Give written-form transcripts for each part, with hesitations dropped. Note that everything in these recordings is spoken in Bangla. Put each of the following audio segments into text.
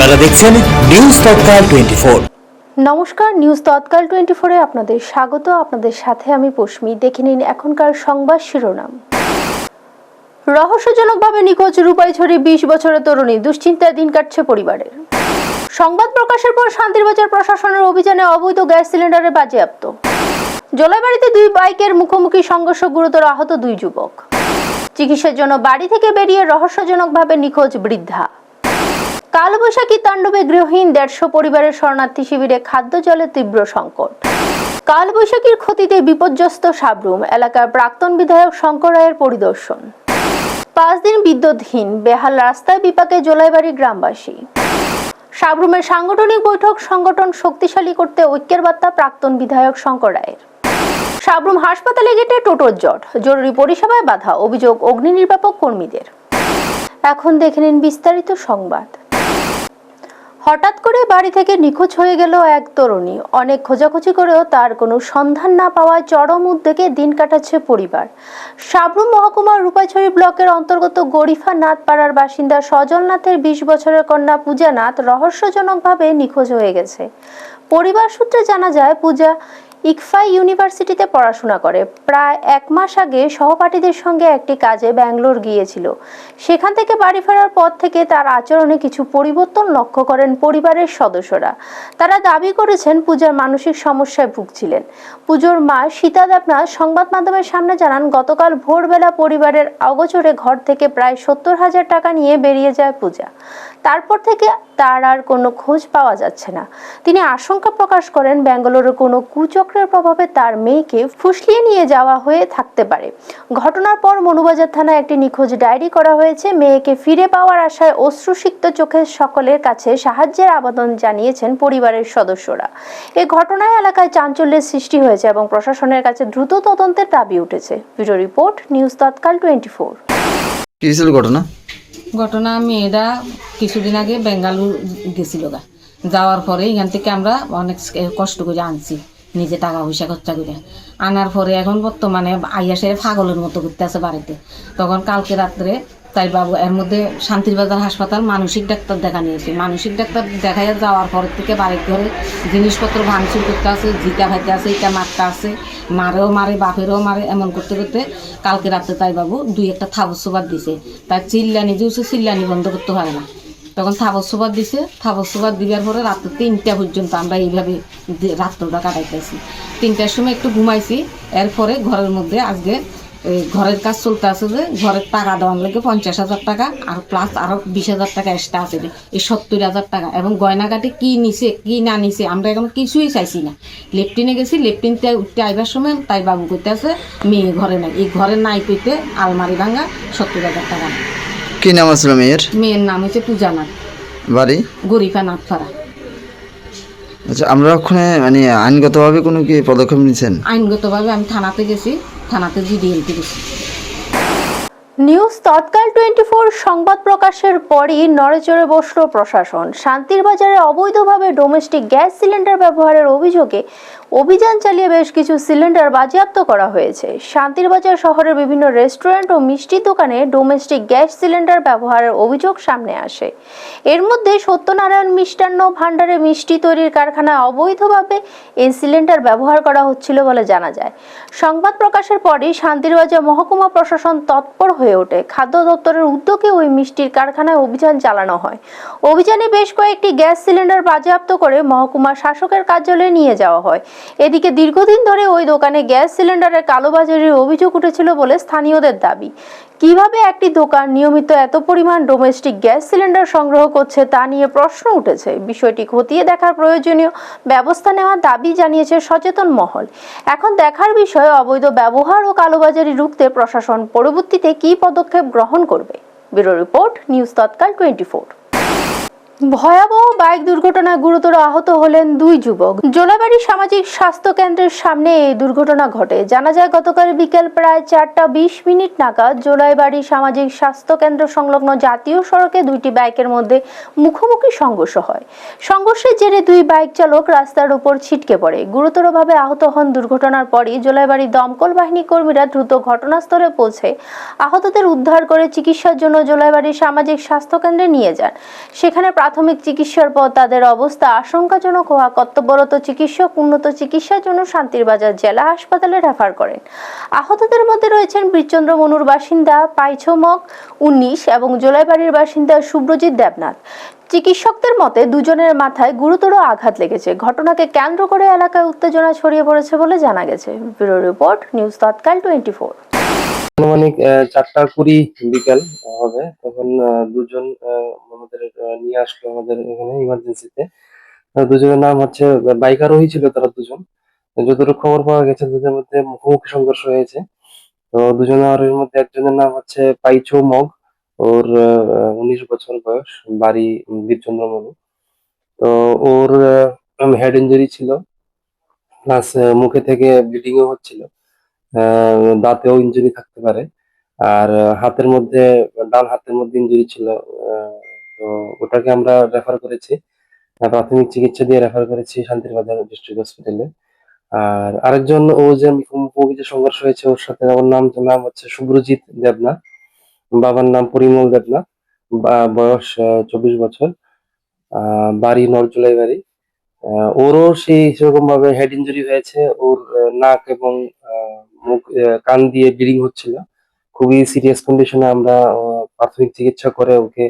আপনারা দেখছেন নিউজ তৎকাল 24। নমস্কার, নিউজ তৎকাল 24-এ আপনাদের স্বাগত। আপনাদের সাথে আমি পশ্মি। দেখে নিন এখনকার সংবাদ শিরোনাম। রহস্যজনকভাবে নিখোঁজ রূপাইছড়ি 20 বছরের তরুণী, দুশ্চিন্তায় দিন কাটছে পরিবারের। সংবাদ প্রকাশের পর শান্তিরবাজার প্রশাসনের অভিযানে অবৈধ গ্যাস সিলিন্ডারে বাজেয়াপ্ত। জলাইবাড়িতে দুই বাইকের মুখোমুখি সংঘর্ষ, গুরুতর আহত দুই যুবক। চিকিৎসার জন্য বাড়ি থেকে বেরিয়ে রহস্যজনকভাবে নিখোঁজ বৃদ্ধা। কালবৈশাখী তাণ্ডবে গৃহহীন 150 পরিবারের শরণার্থী শিবিরে খাদ্য জলের তীব্র সংকট। কালবৈশাখীর ক্ষতিতে বিপর্যস্ত সাবরুম এলাকার প্রাক্তন বিধায়ক শঙ্কর রায়ের পরিদর্শন। 5 দিন বিদ্যুৎহীন, বেহাল রাস্তায় বিপাকে জলাইবাড়ি গ্রামবাসী। সাবরুমের সাংগঠনিক বৈঠক, সংগঠন শক্তিশালী করতে ঐক্যের বার্তা প্রাক্তন বিধায়ক শঙ্কর রায়ের। সাবরুম হাসপাতালে গেটে টোটোর জট, জরুরি পরিষেবায় বাধা, অভিযোগ অগ্নি নির্বাপক কর্মীদের। এখন দেখে নিন বিস্তারিত সংবাদ। হঠাৎ করে বাড়ি থেকে নিখোঁজ হয়ে গেল এক তরুণী। অনেক খোঁজাখুঁজি করেও তার কোনো সন্ধান না পাওয়ায় চরম উদ্বেগে দিন কাটাচ্ছে পরিবার। সাবরুম মহকুমার রূপাইছড়ি ব্লকের অন্তর্গত গরিফা নাথ পাড়ার বাসিন্দা সজল নাথের 20 বছরের কন্যা পূজা নাথ রহস্যজনকভাবে নিখোঁজ হয়ে গেছে। পরিবার সূত্রে জানা যায়, পূজা ইকফা ইউনিভার্সিটিতে পড়াশোনা করে। প্রায় 1 মাস আগে সহপাঠীদের সঙ্গে একটি কাজে ব্যাঙ্গালোর গিয়েছিল। সেখান থেকে বাড়ি ফেরার পর থেকে তার আচরণে কিছু পরিবর্তন লক্ষ্য করেন পরিবারের সদস্যরা। তারা দাবি করেছেন পূজার মানসিক সমস্যায় ভুগছিলেন। পূজার মা সীতা দেবনাথ সংবাদ মাধ্যমের সামনে জানান, গতকাল ভোরবেলা পরিবারের অগোচরে ঘর থেকে প্রায় 70,000 টাকা নিয়ে বেরিয়ে যায় পূজা। তারপর থেকে তার আর কোনো খোঁজ পাওয়া যাচ্ছে না। তিনি আশঙ্কা প্রকাশ করেন, ব্যাঙ্গালোরের কোনো কুচক্রের প্রভাবে তার মেয়েকে ফুসলিয়ে নিয়ে যাওয়া হয়ে থাকতে পারে। ঘটনার পর মনুবাজার থানায় একটি নিখোঁজ ডায়েরি করা হয়েছে। মেয়েকে ফিরে পাওয়ার আশায় অশ্রুসিক্ত চোখে সকলের কাছে সাহায্যের আবেদন জানিয়েছেন পরিবারের সদস্যরা। এই ঘটনায় এলাকায় চাঞ্চল্যের সৃষ্টি হয়েছে এবং প্রশাসনের কাছে দ্রুত তদন্তের দাবি উঠেছে। ব্যুরো রিপোর্ট, নিউজ তৎকাল 24। কি ছিল ঘটনা মেয়েরা কিছুদিন আগে বেঙ্গালুরু গেছিল, যাওয়ার পরে এখান থেকে আমরা অনেক কষ্ট করে আনছি, নিজে টাকা পয়সা খরচা করে আনার পরে এখন বর্তমানে আইয়াসে পাগলের মতো করতে আছে বাড়িতে। তখন কালকে রাত্রে তাই বাবু এর মধ্যে শান্তিরবাজার হাসপাতাল মানসিক ডাক্তার দেখা নিয়েছে। মানসিক ডাক্তার দেখাইয়া যাওয়ার পর থেকে বাড়ির ঘরে জিনিসপত্র ভাঙচুর করতে আছে, জিকা ভাইতে আছে, ইটা মারতে আছে, মারেও মারে, বাপেরও মারে। এমন করতে করতে কালকে রাত্রে তাই বাবু 2-1টা থাবসোবাদ দিছে। তার চিল্লানি দিয়েছে, চিল্লানি বন্ধ করতে পারে না। তখন থাবসোবাদ দিছে, থাবসোবাদ দিবার পরে রাত্রে 3টা পর্যন্ত আমরা এইভাবে রাত্রটা কাটাইতেছি। 3টার সময় একটু ঘুমাইছি। এরপরে ঘরের মধ্যে আজকে ঘরের কাজ চলতে আছে, যে ঘরের টাকা দেওয়ার লাগে 50,000 টাকা আর প্লাস আরো 20,000 টাকা এক্সট্রা আছে, এই 70,000 টাকা। এবং গয়নাঘাটে কি নিছে কি না নিছে আমরা এখন কিছুই চাইছি না। লেফটিনে গেছি, লেফটিনতে উঠতে আইবার সময় তাই বাবু কইতে আছে মেয়ে ঘরে নাই। এই ঘরে নাই কইতে আলমারি ভাঙা 70,000 টাকা। কি নাম আসলে মেয়ের? মেয়ের নাম হচ্ছে পূজা নাথ, বাড়ি গরিফা নাথ পাড়া। আচ্ছা, আমরা ওখানে মানে আইনগতভাবে কোনো কি পদক্ষেপ নিয়েছেন? আইনগতভাবে আমি থানাতে গেছি, থানাতে জিডিএলতে গেছি। নিউজ তৎকাল 24 সংবাদ প্রকাশের পরই নড়েচড়ে বসল প্রশাসন। শান্তিরবাজারে অবৈধভাবে ডোমেস্টিক গ্যাস সিলিন্ডার ব্যবহারের অভিযোগে অভিযান চালিয়ে বেশ কিছু সিলিন্ডার বাজেয়াপ্ত করা হয়েছে। শান্তিরবাজার শহরের বিভিন্ন রেস্টুরেন্ট ও মিষ্টি দোকানে ডোমেস্টিক গ্যাস সিলিন্ডার ব্যবহারের অভিযোগ সামনে আসে। এর মধ্যে সত্যনারায়ণ মিষ্টান্ন ভাণ্ডারে মিষ্টি তৈরির কারখানায় অবৈধভাবে এই সিলিন্ডার ব্যবহার করা হচ্ছিল বলে জানা যায়। সংবাদ প্রকাশের পরই শান্তিরবাজার মহকুমা প্রশাসন তৎপর হয়ে ওঠে। খাদ্য দপ্তরের উদ্যোগে ওই মিষ্টির কারখানায় অভিযান চালানো হয়। অভিযানে বেশ কয়েকটি গ্যাস সিলিন্ডার বাজেয়াপ্ত করে মহকুমা শাসকের কার্যালয়ে নিয়ে যাওয়া হয়। এদিকে দীর্ঘদিন ধরে ওই দোকানে গ্যাস সিলিন্ডারের কালোবাজারির অভিযোগ উঠেছিল বলে স্থানীয়দের দাবি। কিভাবে একটি দোকান নিয়মিত এত পরিমাণ ডোমেস্টিক গ্যাস সিলিন্ডার সংগ্রহ করছে তা নিয়ে প্রশ্ন উঠেছে। বিষয়টি খতিয়ে দেখার প্রয়োজনীয় ব্যবস্থা নেওয়ার দাবি জানিয়েছে সচেতন মহল। এখন দেখার বিষয়, অবৈধ ব্যবহার ও কালোবাজারি রুখতে প্রশাসন পরবর্তীতে কী পদক্ষেপ গ্রহণ করবে। ব্যুরো রিপোর্ট, নিউজ তৎকাল 24। ভয়াবহ বাইক দুর্ঘটনায় গুরুতর আহত হলেন দুই যুবক। জোলাইবাড়ি সামাজিক স্বাস্থ্য কেন্দ্রের সামনে এই দুর্ঘটনা ঘটে। জানা যায় গতকাল বিকেল প্রায় 4:20 নাগাদ জোলাইবাড়ি সামাজিক স্বাস্থ্য কেন্দ্র সংলগ্ন জাতীয় সড়কে দুইটি বাইকের মধ্যে মুখোমুখি সংঘর্ষ হয়। সংঘর্ষের জেরে দুই বাইক চালক রাস্তার উপর ছিটকে পড়ে। গুরুতরভাবে আহত হন। দুর্ঘটনার পরই জোলাইবাড়ি দমকল বাহিনী কর্মীরা দ্রুত ঘটনাস্থলে পৌঁছে আহতদের উদ্ধার করে চিকিৎসার জন্য জোলাইবাড়ি সামাজিক স্বাস্থ্য কেন্দ্রে নিয়ে যান। সেখানে প্রাথমিক চিকিৎসার পর তাদের অবস্থা আশঙ্কাজনক হওয়া কর্তব্যরত চিকিৎসক উন্নত চিকিৎসার জন্য শান্তিরবাজার জেলা হাসপাতালে রেফার করেন। আহতদের মধ্যে রয়েছেন বীরচন্দ্র মনুর বাসিন্দা পাইছমক 19 এবং জোলাইবাড়ির বাসিন্দা শুভ্রজিৎ দেবনাথ। চিকিৎসকদের মতে দুজনের মাথায় গুরুতর আঘাত লেগেছে। ঘটনাকে কেন্দ্র করে এলাকায় উত্তেজনা ছড়িয়ে পড়েছে বলে জানা গেছে। ব্যুরো রিপোর্ট, নিউজ তৎকাল 24। আনুমানিক 4:20 বিকাল হবে, তখন দুজন আমাদের নিয়ে আসলো আমাদের এখানে ইমার্জেন্সিতে। দুজনের নাম হচ্ছে বাইক আরোহী ছিল তারা দুজন। যতটুকু খবর পাওয়া গেছে দুজনের মধ্যে মুখোমুখি সংঘর্ষ হয়েছে। তো দুজনের আরোহীর মধ্যে একজনের নাম হচ্ছে পাইচো মগ, ওর 19 বছর বয়স, বাড়ি বীরচন্দ্র মনু। তো ওর হেড ইঞ্জুরি ছিল, প্লাস মুখে থেকে ব্লিডিংও হচ্ছিল, দাঁতেও ইনজুরি থাকতে পারে, আর হাতের মধ্যে, ডান হাতের মধ্যে ইনজুরি ছিল। তো ওটাকে আমরা রেফার করেছি, প্রাথমিক চিকিৎসা দিয়ে রেফার করেছি শান্তিরবাজার ডিস্ট্রিক্ট হসপিটালে। আর আরেকজন, ও যে মুখোমুখি যে সংঘর্ষ হয়েছে ওর সাথে, ওর নাম হচ্ছে শুভ্রজিৎ দেবনাথ, বাবার নাম পরিমল দেবনাথ, বয়স 24 বছর, বাড়ি নরজুলাই বাড়ি। ওরও সেই সেরকম ভাবে হেড ইনজুরি হয়েছে, ওর নাক এবং মুখ, কান দিয়ে ব্লিডিং হচ্ছিল। খুবই সিরিয়াস কন্ডিশনে আমরা প্রাথমিক চিকিৎসা করে ওকে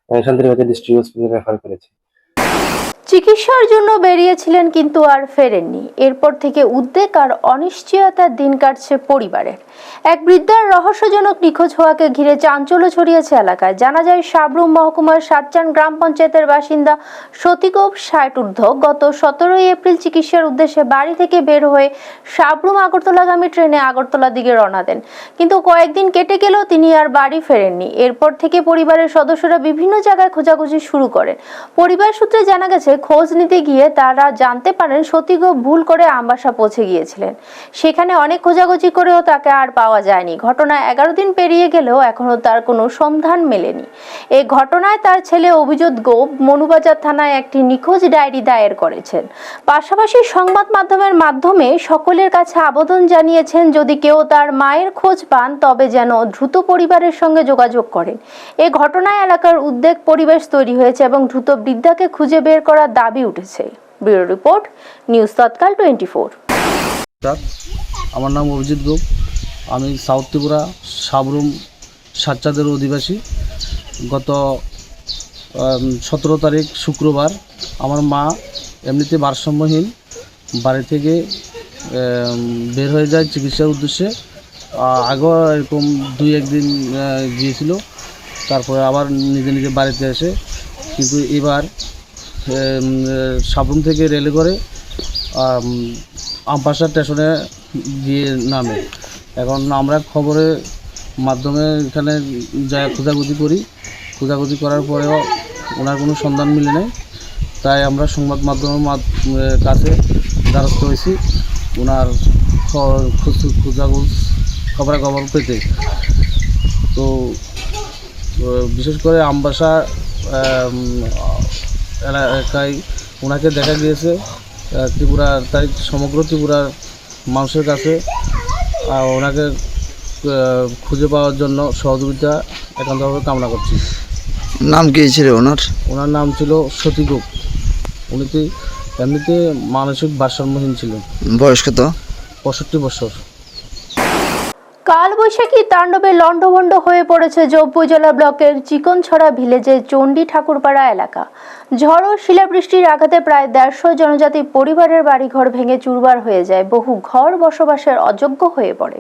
শান্তিরবাজার ডিস্ট্রিক্ট হসপিটালে রেফার করেছি। চিকিৎসার জন্য বেরিয়েছিলেন কিন্তু আর ফেরেননি। এরপর থেকে উদ্বেগ আর অনিশ্চয়তার দিন কাটছে পরিবারের। এক বৃদ্ধার রহস্যজনক নিখোঁজ হওয়াকে ঘিরে চাঞ্চল্য ছড়িয়েছে এলাকায়। জানা যায় সাবরুম মহকুমার সাতচান গ্রাম পঞ্চায়েতের বাসিন্দা সতীগোপ 60 ঊর্ধ্ব গত 17 এপ্রিল চিকিৎসার উদ্দেশ্যে বাড়ি থেকে বের হয়ে সাবরুম আগরতলাগামী ট্রেনে আগরতলার দিকে রওনা দেন। কিন্তু কয়েকদিন কেটে গেলেও তিনি আর বাড়ি ফেরেননি। এরপর থেকে পরিবারের সদস্যরা বিভিন্ন জায়গায় খোঁজাখুঁজি শুরু করেন। পরিবার সূত্রে জানা গেছে খোঁজ নিতে গিয়ে তারা জানতে পারেন সতীগোপ ভুল করে আমবাসা পৌঁছে গিয়েছিলেন। সেখানে অনেক খোঁজাখুঁজি করেও তাকে আর পাওয়া যায়নি। ঘটনা 11 দিন পেরিয়ে গেলেও এখনো তার কোনো সন্ধান মেলেনি। এই ঘটনায় তার ছেলে অভিজিৎ গোপ মনুবাজার থানায় একটি নিখোঁজ ডায়েরি দায়ের করেছেন। পাশাপাশি সংবাদ মাধ্যমের মাধ্যমে সকলের কাছে আবেদন জানিয়েছেন, যদি কেউ তার মায়ের খোঁজ পান তবে যেন দ্রুত পরিবারের সঙ্গে যোগাযোগ করেন। এই ঘটনায় এলাকার উদ্বেগ পরিবেশ তৈরি হয়েছে এবং দ্রুত বৃদ্ধাকে খুঁজে বের করার দাবি উঠেছে। ব্যুরো রিপোর্ট, নিউজ তৎকাল 24। আমার নাম অভিজিৎ গোপ, আমি সাউথ ত্রিপুরা সাবরুম সাতচাঁদের অধিবাসী। গত 17 তারিখ শুক্রবার আমার মা এমনিতে ভারসাম্যহীন বাড়ি থেকে বের হয়ে যায় চিকিৎসার উদ্দেশ্যে। আগেও এরকম 2-1 দিন গিয়েছিল, তারপরে আবার নিজে নিজে বাড়িতে আসে। কিন্তু এবার সাবরুম থেকে রেলে করে আমপাশা স্টেশনে গিয়ে নামে। এখন আমরা খবরের মাধ্যমে এখানে যা খোঁজাখুঁজি করি, খোঁজাখুঁজি করার পরেও ওনার কোনো সন্ধান মিলে নেই। তাই আমরা সংবাদ মাধ্যমের কাছে দ্বারস্থ হয়েছি ওনার খোঁজাখুঁজ খবরাখবর পেতে। তো বিশেষ করে আমবাসা এলাকায় ওনাকে দেখা গিয়েছে। ত্রিপুরার, তাই সমগ্র ত্রিপুরার মানুষের কাছে ওনাকে খুঁজে পাওয়ার জন্য সহযোগিতা একান্তভাবে কামনা করছি। নাম কি ছিল ওনার? ওনার নাম ছিল সতীগোপ। উনি এমনিতে মানসিক ভারসাম্যহীন ছিলেন। বয়স কত? 65 বছর। কালবৈশাখী তাণ্ডবে লণ্ডভণ্ড হয়ে পড়েছে জৌপুজলা ব্লকের চিকনছড়া ভিলেজের চণ্ডী ঠাকুরপাড়া এলাকা। ঝড় ও শিলাবৃষ্টির আঘাতে প্রায় 150 জনজাতি পরিবারের বাড়িঘর ভেঙে চুরমার হয়ে যায়। বহু ঘর বসবাসের অযোগ্য হয়ে পড়ে।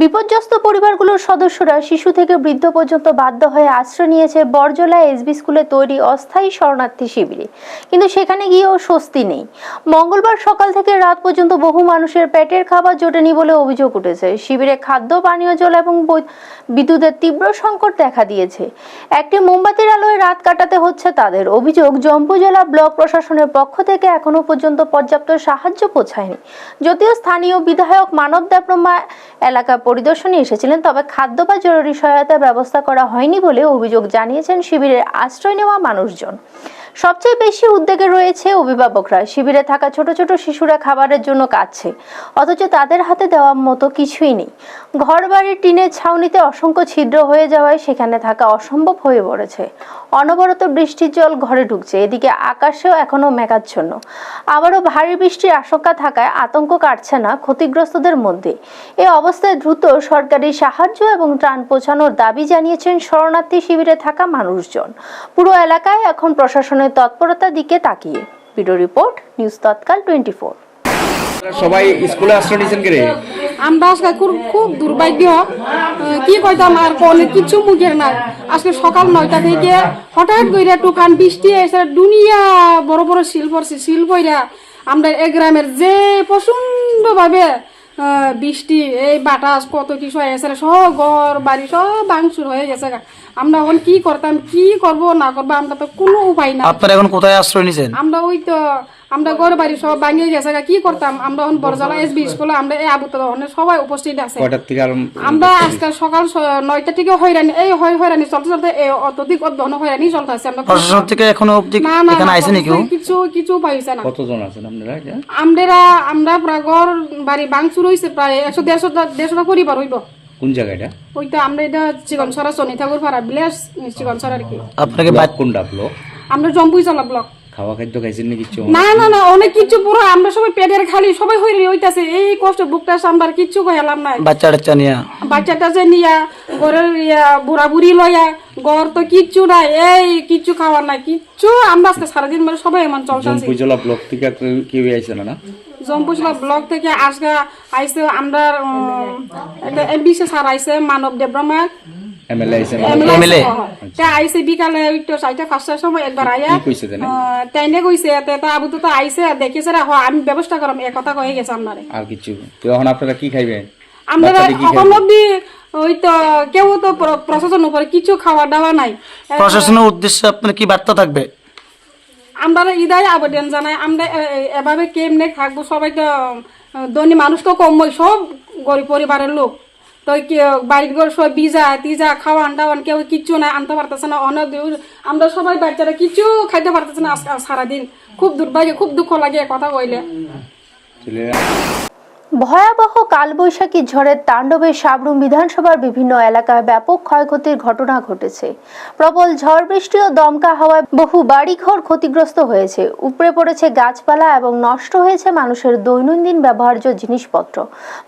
বিপর্যস্ত পরিবারগুলোর সদস্যরা শিশু থেকে বৃদ্ধ পর্যন্ত বাধ্য হয়ে আশ্রয় নিয়েছে বরজলা এসবি স্কুলে তৈরি অস্থায়ী শরণার্থী শিবিরে, কিন্তু সেখানে গিয়েও স্বস্তি নেই। মঙ্গলবার সকাল থেকে রাত পর্যন্ত বহু মানুষের পেটের খাবার জোটেনি বলে অভিযোগ উঠেছে। শিবিরে খাদ্য, পানীয় জল এবং বিদ্যুতের তীব্র সংকট দেখা দিয়েছে। একটি মোমবাতির আলোয় রাত কাটাতে হচ্ছে তাদের। অভিযোগ, জম্পু জেলা ব্লক প্রশাসনের পক্ষ থেকে এখনো পর্যন্ত পর্যাপ্ত সাহায্য পৌঁছায়নি। যদিও স্থানীয় বিধায়ক মানব দেববর্মা এলাকা পরিদর্শনে এসেছিলেন, তবে খাদ্য বা জরুরি সহায়তার ব্যবস্থা করা হয়নি বলে অভিযোগ জানিয়েছেন শিবিরে আশ্রয় নেওয়া মানুষজন। সবচেয়ে বেশি উদ্বেগে রয়েছে অভিভাবকরা। শিবিরে থাকা ছোট ছোট শিশুরা খাবারের জন্য কাঁদছে, অথচ তাদের হাতে দেওয়ার মতো কিছুই নেই। ঘরবাড়ির টিনের ছাউনিতে অসংখ্য ছিদ্র হয়ে যাওয়ায় সেখানে থাকা অসম্ভব হয়ে পড়েছে। অনবরত বৃষ্টির জল ঘরে ঢুকছে, এদিকে আকাশেও এখনো মেঘাচ্ছন্ন। আবারও ভারী বৃষ্টির আশঙ্কা থাকায় আতঙ্ক কাটছে না ক্ষতিগ্রস্তদের মধ্যে। এই অবস্থায় দ্রুত সরকারি সাহায্য এবং ত্রাণ পৌঁছানোর দাবি জানিয়েছেন শরণার্থী শিবিরে থাকা মানুষজন। পুরো এলাকায় এখন প্রশাসনের তৎপরতার দিকে তাকিয়ে। ব্যুরো রিপোর্ট, নিউজ তৎকাল 24। সবাই স্কুলে আশ্রয় নিয়েছেন কে? আমরা আজকে খুব দুর্ভাগ্য, কি কইতাম আর অনেক কিছু মুখের নাই। আজকে সকাল 9টা থেকে হঠাৎ করে টুকান বৃষ্টি এসে দুনিয়া বড় বড় শিল পড়ছে। শিল পইরা আমরা এই গ্রামের যে প্রচন্ড ভাবে বৃষ্টি, এই বাতাস কত কিছু হয়েছে, সব ঘর বাড়ি সব ভাঙচুর হয়ে গেছে। আমরা এখন কি করতাম, কি করব না করবো, আমরা তো কোনো উপায় না। আপনারা এখন কোথায় আশ্রয় নিয়েছেন? আমরা ওই তো আমরা ঘর বাড়ি সব ভাঙিয়ে গেছে, কি করতাম। আমরা এখন বরজলা এসবি স্কুলে আমরা এই আবুত সবাই উপস্থিত আছে। আমরা আজকে সকাল 9টা থেকে হয়রানি, এই হয়রানি চলতে চলতে অত্যধিক হয়রানি চলতে আছে। আমরা প্রশাসন থেকে এখনো অবধি এখানে আইছেন নাকি? কিছু পাইছে না। কতজন আছেন আপনারা? আমরা প্রায় ঘর বাড়ি ভাঙচুর হয়েছে, প্রায় 100-150টা পরিবার হইব। কোন জায়গাটা? ওই তো আমরা এটা চিকনসরা শনি ঠাকুর পাড়া ভিলেজ চিকনসরা আর কি। আপনাকে কোনটা ব্লক? আমরা জম্পুইজলা ব্লক। খাওয়া খাদ্য খাইছেন না কিছু? না অনেক কিছু, পুরো আমরা সবাই পেটের খালি সবাই হইতাছে। এই কষ্ট বুকটা আমরা কিচ্ছু কইলাম না। বাচ্চাটা নিয়া ঘরের বুড়া বুড়ি লইয়া ঘর তো কিচ্ছু নাই, এই কিচ্ছু খাওয়ার নাই কিচ্ছু। আমরা আজকে সারাদিন মানে সবাই এমন চলছে। জম্পুজলা ব্লক থেকে কেউ আইছে না? জম্পুজলা ব্লক থেকে আজকে আইছে আমরা এমপি স্যার আইছে, মানব দেববর্মা এমএলএ আইছে বিকালে 4টা-5টার সময় একবার আইয়া তাইনে কইছে আবু তো আইছে দেখেছে আমি ব্যবস্থা করাম, এ কথা কয়ে গেছে। আপনার আর কিছু এখন আপনারা কি খাইবেন? আমরা এখন অব্দি ওই তো কেউ তো প্রশাসন উপরে কিছু খাওয়া দাওয়া নাই। প্রশাসনের উদ্দেশ্যে আপনার কি বার্তা থাকবে? আমরা ইদায় আবেদন জানাই, আমরা এভাবে কেমনে থাকবো। সবাই তো ধনী মানুষ তো কম, সব গরিব পরিবারের লোক, তো বাড়ির ঘর সব ভিজা খাওয়ান টাওয়ান কেউ কিচ্ছু না আনতে পারতেছে না। অনেক আমরা সবাই বাচ্চারা কিছু খাইতে পারতেছে না সারাদিন। খুব দুর্ভাগ্য, খুব দুঃখ লাগে কথা কইলে। ভয়াবহ কালবৈশাখী ঝড়ের তাণ্ডবে সাবরুম বিধানসভার বিভিন্ন এলাকায় ব্যাপক ক্ষয়ক্ষতির ঘটনা ঘটেছে। প্রবল ঝড় বৃষ্টি ও দমকা হাওয়ায় বহু বাড়িঘর ক্ষতিগ্রস্ত হয়েছে, উপড়ে পড়েছে গাছপালা এবং নষ্ট হয়েছে মানুষের দৈনন্দিন ব্যবহার্য জিনিসপত্র।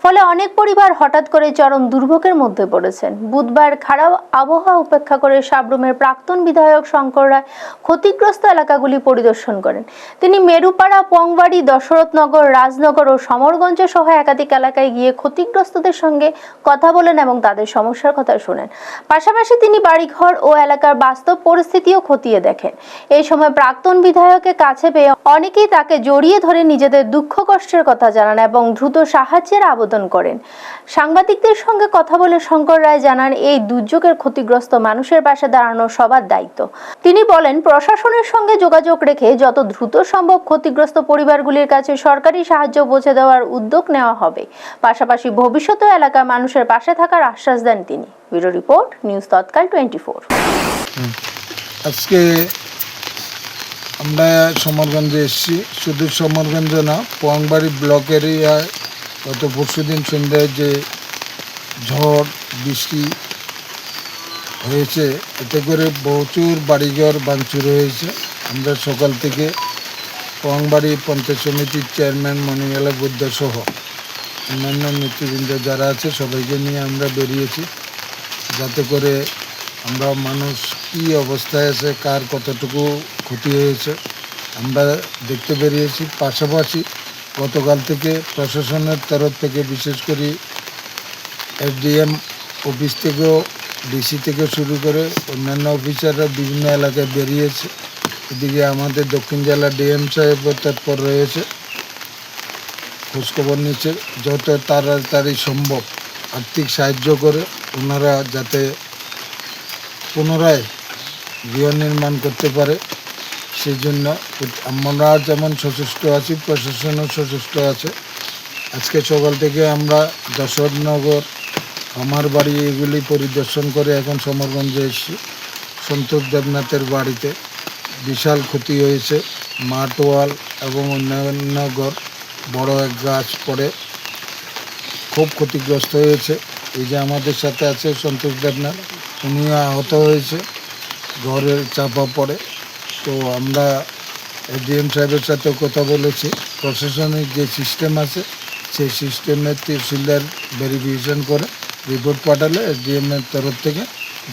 ফলে অনেক পরিবার হঠাৎ করে চরম দুর্ভোগের মধ্যে পড়েছেন। বুধবার খারাপ আবহাওয়া উপেক্ষা করে সাবরুমের প্রাক্তন বিধায়ক শঙ্কর রায় ক্ষতিগ্রস্ত এলাকাগুলি পরিদর্শন করেন। তিনি মেরুপাড়া, পংবাড়ি, দশরথনগর, রাজনগর ও সমরগঞ্জ সহ একাধিক এলাকায় গিয়ে ক্ষতিগ্রস্তদের সঙ্গে কথা বলেন এবং তাদের সমস্যার কথা শোনেন। পাশাপাশি তিনি বাড়িঘর ও এলাকার বাস্তব পরিস্থিতিও খতিয়ে দেখেন। এই সময় প্রাক্তন বিধায়কের কাছে পেয়ে অনেকেই তাকে জড়িয়ে ধরে নিজেদের দুঃখ কষ্টের কথা জানান এবং দ্রুত সাহায্যের আবেদন করেন। সাংবাদিকদের সঙ্গে কথা বলে শঙ্কর রায় জানান, এই দুর্যোগের ক্ষতিগ্রস্ত মানুষের পাশে দাঁড়ানো সবার দায়িত্ব। তিনি বলেন, প্রশাসনের সঙ্গে যোগাযোগ রেখে যত দ্রুত সম্ভব ক্ষতিগ্রস্ত পরিবারগুলির কাছে সরকারি সাহায্য পৌঁছে দেওয়ার উদ্যোগ নেওয়া হবে। পাশাপাশি ভবিষ্যতে এলাকার মানুষের পাশে থাকার আশ্বাস দেন তিনি। ব্যুরো রিপোর্ট, নিউজ তৎকাল 24। আজকে আমরা সমরগঞ্জে এসেছি, শুধু সমরগঞ্জ না, পোয়াংবাড়ি ব্লক এরিয়ায় গত পরশুদিন সন্ধ্যায় যে ঝড় বৃষ্টি হয়েছে, এতে করে প্রচুর বাড়িঘর ভাঙচুর হয়েছে। আমরা সকাল থেকে পোয়াংবাড়ি পঞ্চায়েত সমিতির চেয়ারম্যান মণিমালা বুদ্ধ সহ অন্যান্য নেতৃবৃন্দ যারা আছে সবাইকে নিয়ে আমরা বেরিয়েছি, যাতে করে আমরা মানুষ কী অবস্থায় আছে, কার কতটুকু ক্ষতি হয়েছে আমরা দেখতে বেরিয়েছি। পাশাপাশি গতকাল থেকে প্রশাসনের তরফ থেকে বিশেষ করে এসডিএম অফিস থেকেও, ডিসি থেকে শুরু করে অন্যান্য অফিসাররা বিভিন্ন এলাকায় বেরিয়েছে। এদিকে আমাদের দক্ষিণ জেলা ডিএম সাহেবও তৎপর রয়েছে, খোঁজখবর নিচ্ছে যত তাড়াতাড়ি সম্ভব আর্থিক সাহায্য করে ওনারা যাতে পুনরায় গৃহ নির্মাণ করতে পারে। সেই জন্য আমরা যেমন সচেষ্ট আছি, প্রশাসনও সচেষ্ট আছে। আজকে সকাল থেকে আমরা যশোরনগর, আমার বাড়ি এগুলি পরিদর্শন করে এখন সমরগঞ্জে এসেছি। সন্তোষ দেবনাথের বাড়িতে বিশাল ক্ষতি হয়েছে, মাঠ ওয়াল এবং অন্যান্য ঘর, বড় এক গাছ পড়ে খুব ক্ষতিগ্রস্ত হয়েছে। এই যে আমাদের সাথে আছে সন্তোষ দেবনাথ, উনিও আহত হয়েছে, ঘরের চাপা পড়ে। তো আমরা এসডিএম সাহেবের সাথে কথা বলেছি, প্রশাসনিক যে সিস্টেম আছে সেই সিস্টেমের তহসিলদার ভেরিফিকেশন করে রিপোর্ট পাঠালে এসডিএমের তরফ থেকে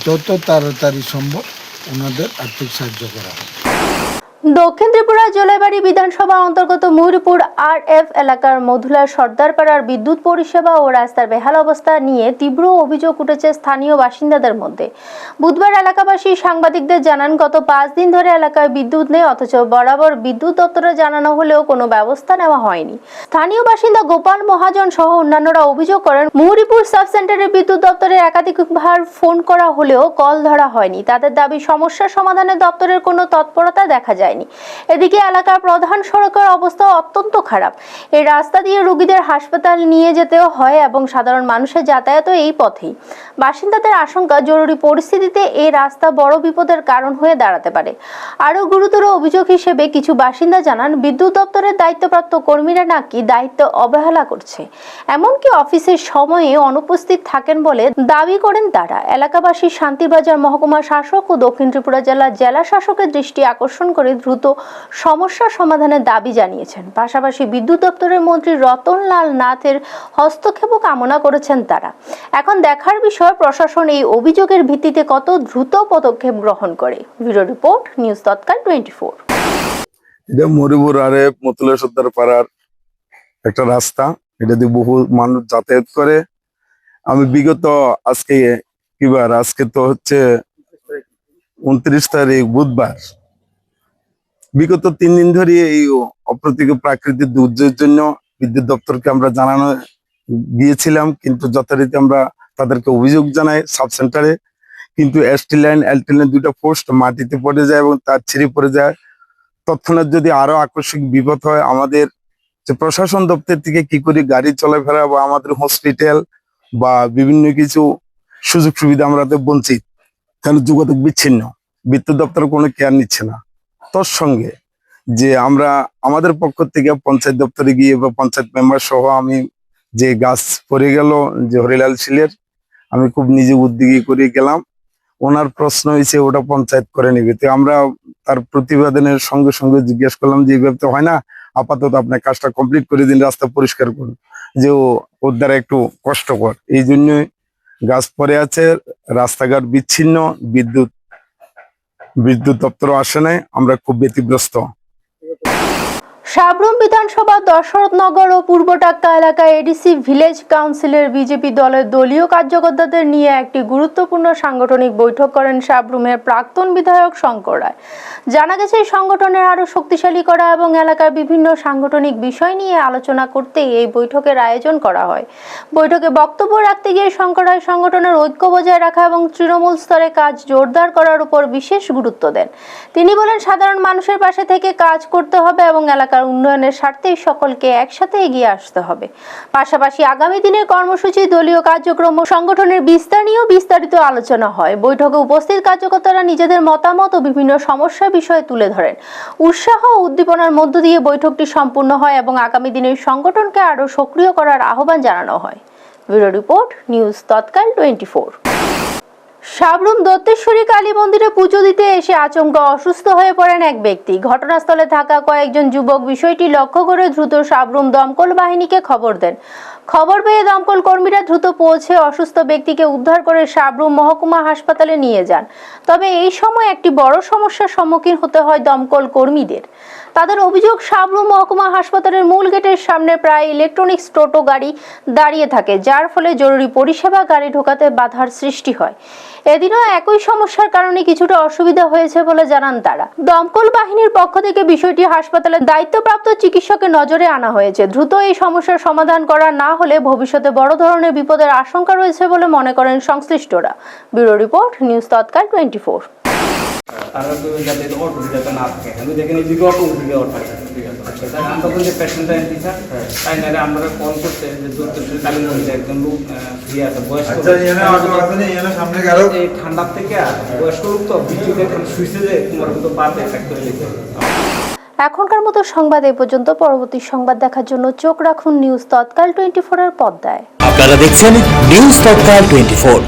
যত তাড়াতাড়ি সম্ভব ওনাদের আর্থিক সাহায্য করা হবে। দক্ষিণ ত্রিপুরা জলাইবাড়ি বিধানসভা অন্তর্গত ময়ূরপুর RF এলাকার মধুলা সর্দারপাড়ার বিদ্যুৎ পরিষেবা ও রাস্তার বেহাল অবস্থা নিয়ে তীব্র অভিযোগ উঠেছে স্থানীয় বাসিন্দাদের মধ্যে। বুধবার এলাকাবাসী সাংবাদিকদের জানান, গত 5 দিন ধরে এলাকায় বিদ্যুৎ নেই, অথচ বরাবর বিদ্যুৎ দপ্তরে জানানো হলেও কোনো ব্যবস্থা নেওয়া হয়নি। স্থানীয় বাসিন্দা গোপাল মহাজন সহ অন্যান্যরা অভিযোগ করেন, ময়ূরপুর সাব সেন্টারে বিদ্যুৎ দপ্তরে একাধিকবার ফোন করা হলেও কল ধরা হয়নি। তাদের দাবি, সমস্যার সমাধানে দপ্তরের কোনো তৎপরতা দেখা যায়। এদিকে এলাকার প্রধান সড়কের অবস্থা অত্যন্ত খারাপ। এই রাস্তা দিয়ে রোগীদের হাসপাতাল নিয়ে যেতেও হয় এবং সাধারণ মানুষের যাতায়াতও এই পথেই। বাসিন্দাদের আশঙ্কা, জরুরি পরিস্থিতিতে এই রাস্তা বড় বিপদের কারণ হয়ে দাঁড়াতে পারে। আরও গুরুতর অভিযোগ হিসেবে কিছু বাসিন্দা জানান, বিদ্যুৎ দপ্তরের দায়িত্বপ্রাপ্ত কর্মীরা নাকি দায়িত্ব অবহেলা করছে, এমনকি অফিসের সময়ে অনুপস্থিত থাকেন বলে দাবি করেন তারা। এলাকাবাসী শান্তিবাজার মহকুমা শাসক ও দক্ষিণ ত্রিপুরা জেলা শাসকের দৃষ্টি আকর্ষণ করে দ্রুত সমস্যা সমাধানের দাবি জানিয়েছেন। পাশাপাশি বিদ্যুৎ দপ্তরের মন্ত্রী রতনলাল নাথের হস্তক্ষেপও কামনা করেছেন তারা। এখন দেখার বিষয়, প্রশাসন এই অভিযোগের ভিত্তিতে কত দ্রুত পদক্ষেপ গ্রহণ করে। ব্যুরো রিপোর্ট, নিউজ তৎকাল 24। এটা মরিপুর RF মতুলা সর্দার পাড়ার একটা রাস্তা, এটা দিয়ে বহু মানুষ যাতায়াত করে। আমি বিগত আজকে তো হচ্ছে 29 তারিখ বুধবার, বিগত 3 দিন ধরে এই অপ্রতিকূল প্রাকৃতিক দুর্যোগের জন্য বিদ্যুৎ দপ্তরকে আমরা জানানো গিয়েছিলাম, কিন্তু যথারীতি আমরা তাদেরকে অভিযোগ জানাই সাব সেন্টারে, কিন্তু ST লাইন LT লাইন 2টা পোস্ট মাটিতে পড়ে যায় এবং তার ছিঁড়ে পড়ে যায়। তৎক্ষণাৎ যদি আরো আকস্মিক বিপদ হয়, আমাদের যে প্রশাসন দপ্তর থেকে কি করে গাড়ি চলাফেরা বা আমাদের হসপিটাল বা বিভিন্ন কিছু সুযোগ সুবিধা আমরা তো বঞ্চিত, কারণ যোগাযোগ বিচ্ছিন্ন, বিদ্যুৎ দপ্তর কোনো কেয়ার নিচ্ছে না। তোর সঙ্গে যে আমরা আমাদের পক্ষ থেকে পঞ্চায়েত দপ্তরে গিয়ে বা পঞ্চায়েত মেম্বার সহ আমি যে গাছ পড়ে গেল যে হরিলাল শিলের, আমি খুব নিজে উদ্যোগী করে গেলাম। ওনার প্রশ্ন হয়েছে ওটা পঞ্চায়েত করে নেবে। তো আমরা তার প্রতিবেদনের সঙ্গে সঙ্গে জিজ্ঞেস করলাম যে এইভাবে তো হয় না, আপাতত আপনার কাজটা কমপ্লিট করে দিন, রাস্তা পরিষ্কার করুন, যে ওর দ্বারা একটু কষ্টকর। এই জন্যই গাছ পড়ে আছে, রাস্তাঘাট বিচ্ছিন্ন, বিদ্যুৎ দপ্তর আসে নাই, আমরা খুব ব্যতিগ্রস্ত। সাবরুম বিধানসভা দশরথনগর ও পূর্বটাক্কা এলাকায় এডিসি ভিলেজ কাউন্সিলের বিজেপি দলের দলীয় কার্যকর্তাদের নিয়ে একটি গুরুত্বপূর্ণ সাংগঠনিক বৈঠক করেন সাবরুমের প্রাক্তন বিধায়ক শঙ্কর রায়। জানা গেছে, এই সংগঠনের আরো শক্তিশালী করা এবং এলাকার বিভিন্ন সাংগঠনিক বিষয় নিয়ে আলোচনা করতে এই বৈঠকের আয়োজন করা হয়। বৈঠকে বক্তব্য রাখতে গিয়ে শঙ্কর রায় সংগঠনের ঐক্য বজায় রাখা এবং তৃণমূল স্তরে কাজ জোরদার করার উপর বিশেষ গুরুত্ব দেন। তিনি বলেন, সাধারণ মানুষের পাশে থেকে কাজ করতে হবে এবং এলাকার উন্নয়নের স্বার্থে সকলকে একসাথে এগিয়ে আসতে হবে। পাশাপাশি আগামী দিনের কর্মসূচি, দলীয় কার্যক্রম ও সংগঠনের বিস্তার নিয়েও বিস্তারিত আলোচনা হয়। বৈঠকে উপস্থিত কার্যকর্তারা নিজেদের মতামত ও বিভিন্ন সমস্যা বিষয়ে তুলে ধরেন। উৎসাহ ও উদ্দীপনার মধ্য দিয়ে বৈঠকটি সম্পূর্ণ হয় এবং আগামী দিনের সংগঠনকে আরও সক্রিয় করার আহ্বান জানানো হয়। ব্যুরো রিপোর্ট, নিউজ তৎকাল 24। সাবরুম দত্তেশ্বরী কালী মন্দিরে পুজো দিতে এসে আচমকা অসুস্থ হয়ে পড়েন এক ব্যক্তি। ঘটনাস্থলে থাকা কয়েকজন যুবক বিষয়টি লক্ষ্য করে দ্রুত সাবরুম দমকল বাহিনীকে খবর দেন। খবর পেয়ে দমকল কর্মীরা দ্রুত পৌঁছে অসুস্থ ব্যক্তিকে উদ্ধার করে সাবরুম মহকুমা হাসপাতালে নিয়ে যান। তবে এই সময় একটি বড় সমস্যার সম্মুখীন হতে হয় দমকল কর্মীদের। তাদের অভিযোগ সাবরুম মহকুমা হাসপাতালের মূল গেটের সামনে প্রায় ইলেকট্রনিক্স টোটো গাড়ি দাঁড়িয়ে থাকে, যার ফলে জরুরি পরিষেবা গাড়ি ঢোকাতে বাধার সৃষ্টি হয়। এদিনও একই সমস্যার কারণে কিছুটা অসুবিধা হয়েছে বলে জানান তারা। দমকল বাহিনীর পক্ষ থেকে বিষয়টি হাসপাতালের দায়িত্বপ্রাপ্ত চিকিৎসকের নজরে আনা হয়েছে। দ্রুত এই সমস্যার সমাধান করা না হলে ভবিষ্যতে বড় ধরনের বিপদের আশঙ্কা রয়েছে বলে মনে করেন সংশ্লিষ্টরা। ব্যুরো রিপোর্ট, নিউজ তৎকাল 24। তারা তো যাতে অটো যাতে না থাকে, আমি দেখেন এই দিকে অটো দিকে অটো আচ্ছা স্যার, আমরা তখন যে পেশেন্টটা এনটি স্যার তাই না আমরা কল করতে যে দূরদর্শন তালিম হয়েছে একজন লোক ফ্রি আছে বয়স্ক, এই ঠান্ডার থেকে বয়স্ক লোক তো বিদ্যুতের সুইচে যে তোমার মতো বাদ এফেক্ট করে দিতে। এখনকার মতো সংবাদ এই পর্যন্ত। পরবর্তী সংবাদ দেখার জন্য চোখ রাখুন নিউজ তৎকাল 24 এর পর্দায়। আপনারা দেখছেন নিউজ তৎকাল 24।